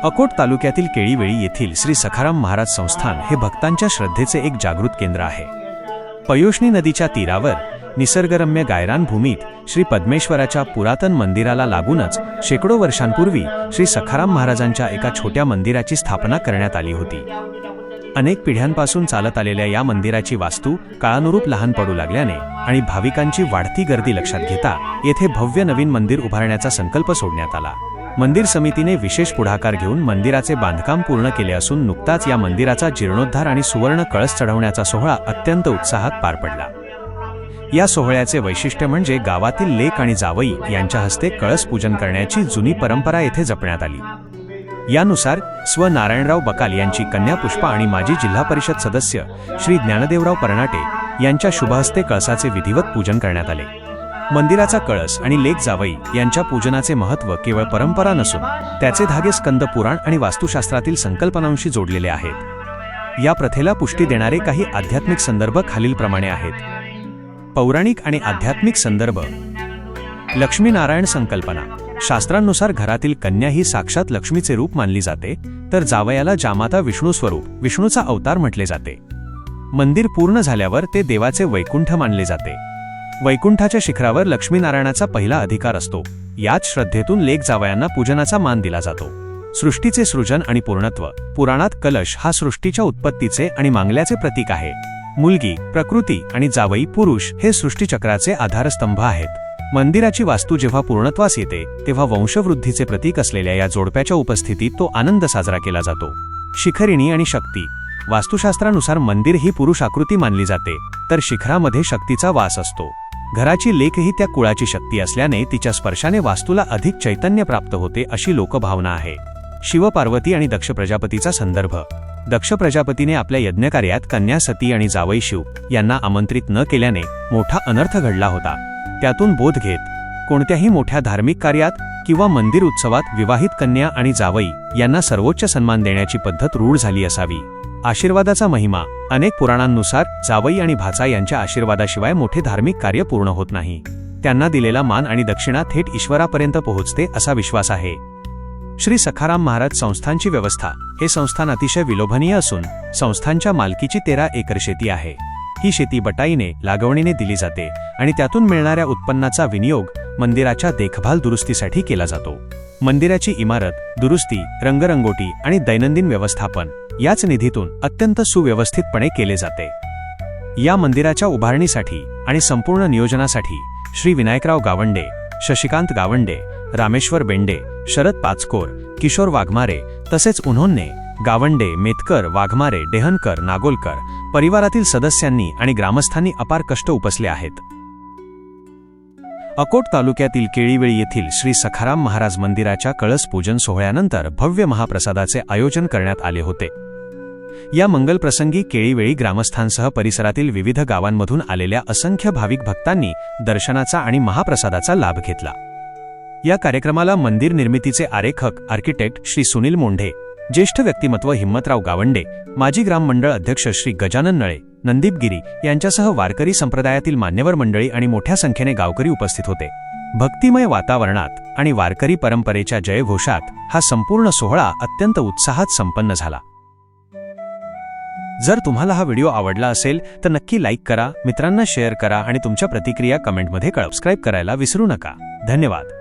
अकोट तालुक्यातील केळीवेळी येथील श्री सखाराम महाराज संस्थान हे भक्तांच्या श्रद्धेचे एक जागृत केंद्र आहे। पयोष्णी नदीच्या तीरावर निसर्गरम्य गायरान भूमीत श्री पद्मेश्वराच्या पुरातन मंदिराला लागूनच शेकडो वर्षांपूर्वी श्री सखाराम महाराजांच्या एका छोट्या मंदिराची स्थापना करण्यात आली होती। अनेक पिढ्यांपासून चालत आलेल्या या मंदिराची वास्तू काळानुरूप लहान पडू लागल्याने आणि भाविकांची वाढती गर्दी लक्षात घेता येथे भव्य नवीन मंदिर उभारण्याचा संकल्प सोडण्यात आला। मंदिर समितीने विशेष पुढाकार घेऊन मंदिराचे बांधकाम पूर्ण केले असून नुकताच या मंदिराचा जीर्णोद्धार आणि सुवर्ण कळस चढवण्याचा सोहळा अत्यंत उत्साहात पार पडला। या सोहळ्याचे वैशिष्ट्य म्हणजे गावातील लेक आणि जावई यांच्या हस्ते कळस पूजन करण्याची जुनी परंपरा येथे जपण्यात आली। यानुसार स्व नारायणराव बकाल यांची कन्या पुष्पा आणि माजी जिल्हा परिषद सदस्य श्री ज्ञानदेवराव परनाटे यांच्या शुभहस्ते कळसाचे विधिवत पूजन करण्यात आले। मंदिराचा कळस आणि लेक जावई यांच्या पूजनाचे महत्त्व केवळ परंपरा नसून त्याचे धागे स्कंद पुराण आणि वास्तुशास्त्रातील संकल्पनांशी जोडलेले आहेत। या प्रथेला पुष्टी देणारे काही आध्यात्मिक संदर्भ खालीलप्रमाणे आहेत। पौराणिक आणि आध्यात्मिक संदर्भ। लक्ष्मीनारायण संकल्पना। शास्त्रांनुसार घरातील कन्या ही साक्षात लक्ष्मीचे रूप मानली जाते, तर जावयाला जामाता विष्णू स्वरूप विष्णूचा अवतार म्हटले जाते। मंदिर पूर्ण झाल्यावर ते देवाचे वैकुंठ मानले जाते। वैकुंठाच्या शिखरावर लक्ष्मीनारायणाचा पहिला अधिकार असतो। याच श्रद्धेतून लेक जावयांना पूजनाचा मान दिला जातो। सृष्टीचे सृजन आणि पूर्णत्व। पुराणात कलश हा सृष्टीच्या उत्पत्तीचे आणि मांगल्याचे प्रतीक आहे। मुलगी, प्रकृती आणि जावई पुरुष हे सृष्टीचक्राचे आधारस्तंभ आहेत। मंदिराची वास्तू जेव्हा पूर्णत्वास येते तेव्हा वंशवृद्धीचे प्रतीक असलेल्या या जोडप्याच्या उपस्थितीत तो आनंद साजरा केला जातो। शिखरिणी आणि शक्ती। वास्तुशास्त्रानुसार मंदिर ही पुरुष आकृती मानली जाते, तर शिखरामध्ये शक्तीचा वास असतो। घराची लेक ही त्या कुळाची शक्ती असल्याने तिच्या स्पर्शाने वास्तूला अधिक चैतन्य प्राप्त होते अशी लोकभावना आहे। शिवपार्वती आणि दक्ष प्रजापतीचा संदर्भ। दक्ष प्रजापतीने आपल्या यज्ञकार्यात कन्या सती आणि जावई शिव यांना आमंत्रित न केल्याने मोठा अनर्थ घडला होता। त्यातून बोध घेत कोणत्याही मोठ्या धार्मिक कार्यात किंवा मंदिर उत्सवात विवाहित कन्या आणि जावई यांना सर्वोच्च सन्मान देण्याची पद्धत रूढ झाली असावी। आशीर्वादाचा महिमा। अनेक पुराणांनुसार जावई आणि भाचा यांच्या आशीर्वादाशिवाय मोठे धार्मिक कार्य पूर्ण होत नाही। त्यांना दिलेला मान आणि दक्षिणा थेट ईश्वरापर्यंत पोहोचते असा विश्वास आहे। श्री सखाराम महाराज संस्थानची व्यवस्था। हे संस्थान अतिशय विलोभनीय असून संस्थानच्या मालकीची 13 एकर शेती आहे। ही शेती बटाईने लागवणीने दिली जाते आणि त्यातून मिळणाऱ्या उत्पन्नाचा विनियोग मंदिराच्या देखभाल दुरुस्तीसाठी केला जातो। मंदिराची इमारत, दुरुस्ती, रंगरंगोटी आणि दैनंदिन व्यवस्थापन याच निधीतून अत्यंत सुव्यवस्थितपणे केले जाते। या मंदिराच्या उभारणीसाठी आणि संपूर्ण नियोजनासाठी श्री विनायकराव गावंडे, शशिकांत गावंडे, रामेश्वर बेंडे, शरद पाचकोर, किशोर वाघमारे तसेच उन्होंने गावंडे, मेतकर, वाघमारे, डेहनकर, नागोलकर परिवारातील सदस्यांनी आणि ग्रामस्थांनी अपार कष्ट उपसले आहेत। अकोट तालुक्यातील केळीवेळी येथील श्री सखाराम महाराज मंदिराच्या कळस पूजन सोहळ्यानंतर भव्य महाप्रसादाचे आयोजन करण्यात आले होते। या मंगलप्रसंगी केळीवेळी ग्रामस्थांसह परिसरातील विविध गावांमधून आलेल्या असंख्य भाविक भक्तांनी दर्शनाचा आणि महाप्रसादाचा लाभ घेतला। या कार्यक्रमाला मंदिर निर्मितीचे आरेखक आर्किटेक्ट श्री सुनील मोंढे, ज्येष्ठ व्यक्तिमत्व हिम्मतराव गावंडे, माजी ग्राम मंडळ अध्यक्ष श्री गजानन नळे, नंदीप गिरी यांच्यासह वारकरी संप्रदायातील मान्यवर मंडळी आणि मोठ्या संख्येने गावकरी उपस्थित होते। भक्तिमय वातावरणात आणि वारकरी परंपरेच्या जयघोषात हा संपूर्ण सोहळा अत्यंत उत्साहात संपन्न झाला। जर तुम्हाला हा व्हिडिओ आवडला असेल तर नक्की लाईक करा, मित्रांना शेअर करा आणि तुमच्या प्रतिक्रिया कमेंटमध्ये कळवा। सबस्क्राईब करायला विसरू नका। धन्यवाद।